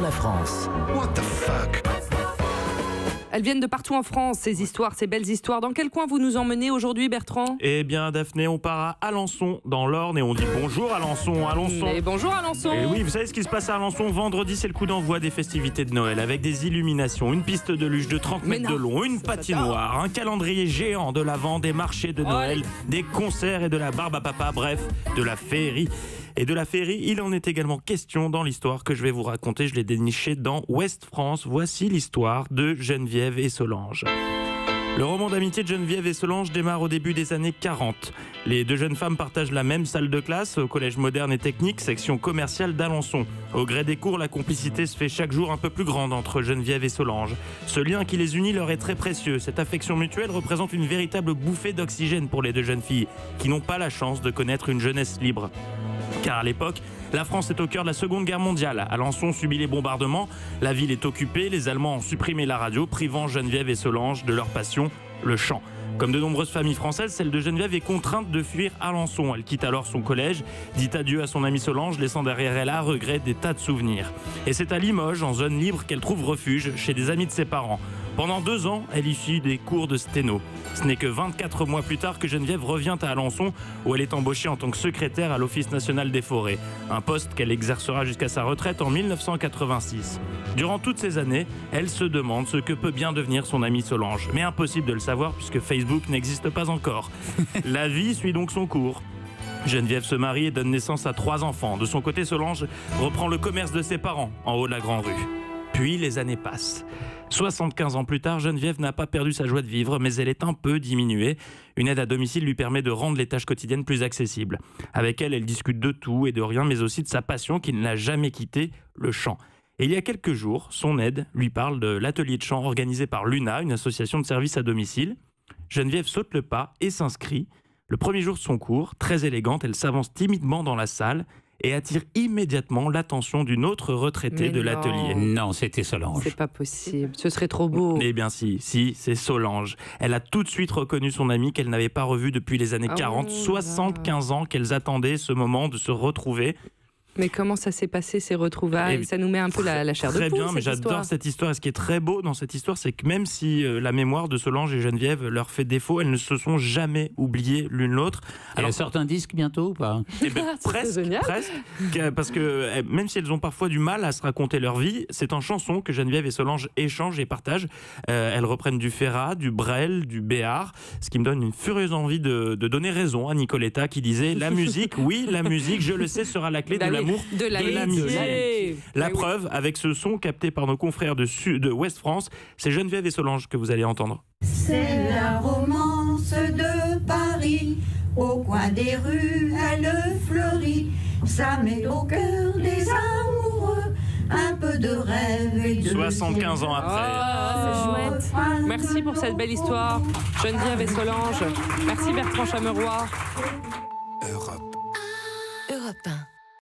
la France. What the fuck? Elles viennent de partout en France, ces histoires, ces belles histoires. Dans quel coin vous nous emmenez aujourd'hui, Bertrand ? Eh bien, Daphné, on part à Alençon, dans l'Orne, et on dit bonjour Alençon, Alençon. Et bonjour Alençon. Et oui, vous savez ce qui se passe à Alençon ? Vendredi, c'est le coup d'envoi des festivités de Noël, avec des illuminations, une piste de luge de 30 mètres de long, une patinoire, un calendrier géant de l'Avent, des marchés de Noël, des concerts et de la barbe à papa, bref, de la féerie. Et de la féerie, il en est également question dans l'histoire que je vais vous raconter. Je l'ai dénichée dans Ouest France. Voici l'histoire de Geneviève et Solange. Le roman d'amitié de Geneviève et Solange démarre au début des années 40. Les deux jeunes femmes partagent la même salle de classe au collège moderne et technique, section commerciale d'Alençon. Au gré des cours, la complicité se fait chaque jour un peu plus grande entre Geneviève et Solange. Ce lien qui les unit leur est très précieux. Cette affection mutuelle représente une véritable bouffée d'oxygène pour les deux jeunes filles, qui n'ont pas la chance de connaître une jeunesse libre. Car à l'époque, la France est au cœur de la Seconde Guerre mondiale. Alençon subit les bombardements, la ville est occupée, les Allemands ont supprimé la radio, privant Geneviève et Solange de leur passion, le chant. Comme de nombreuses familles françaises, celle de Geneviève est contrainte de fuir Alençon. Elle quitte alors son collège, dit adieu à son amie Solange, laissant derrière elle à regret des tas de souvenirs. Et c'est à Limoges, en zone libre, qu'elle trouve refuge chez des amis de ses parents. Pendant 2 ans, elle y suit des cours de sténo. Ce n'est que 24 mois plus tard que Geneviève revient à Alençon, où elle est embauchée en tant que secrétaire à l'Office national des forêts, un poste qu'elle exercera jusqu'à sa retraite en 1986. Durant toutes ces années, elle se demande ce que peut bien devenir son amie Solange. Mais impossible de le savoir puisque Facebook n'existe pas encore. La vie suit donc son cours. Geneviève se marie et donne naissance à 3 enfants. De son côté, Solange reprend le commerce de ses parents, en haut de la Grande Rue. Puis les années passent. 75 ans plus tard, Geneviève n'a pas perdu sa joie de vivre, mais elle est un peu diminuée. Une aide à domicile lui permet de rendre les tâches quotidiennes plus accessibles. Avec elle, elle discute de tout et de rien, mais aussi de sa passion qui ne l'a jamais quittée, le chant. Et il y a quelques jours, son aide lui parle de l'atelier de chant organisé par l'UNA, une association de services à domicile. Geneviève saute le pas et s'inscrit. Le premier jour de son cours, très élégante, elle s'avance timidement dans la salle et attire immédiatement l'attention d'une autre retraitée de l'atelier. Non, c'était Solange. C'est pas possible, ce serait trop beau. Eh bien si, c'est Solange. Elle a tout de suite reconnu son amie qu'elle n'avait pas revue depuis les années 40, 75 ans qu'elles attendaient ce moment de se retrouver. Mais comment ça s'est passé, ces retrouvailles ? Ça nous met un peu la chair de poule. Très bien, mais j'adore cette histoire. Et ce qui est très beau dans cette histoire, c'est que même si la mémoire de Solange et Geneviève leur fait défaut, elles ne se sont jamais oubliées l'une l'autre. Alors, elles sortent un disque bientôt ou pas ? Presque, parce que même si elles ont parfois du mal à se raconter leur vie, c'est en chanson que Geneviève et Solange échangent et partagent. Elles reprennent du Ferrat, du Brel, du Béard, ce qui me donne une furieuse envie de donner raison à Nicoletta qui disait « La musique, oui, la musique, je le sais, sera la clé de l'amour, de l'amitié. » La preuve, avec ce son capté par nos confrères de Ouest France, c'est Geneviève et Solange que vous allez entendre. C'est la romance de Paris, au coin des rues, elle fleurit. Ça met au cœur des amoureux un peu de rêve et de 75 ans après. C'est chouette. Merci pour cette belle histoire, Geneviève et Solange. Merci Bertrand Chameroy. Europe.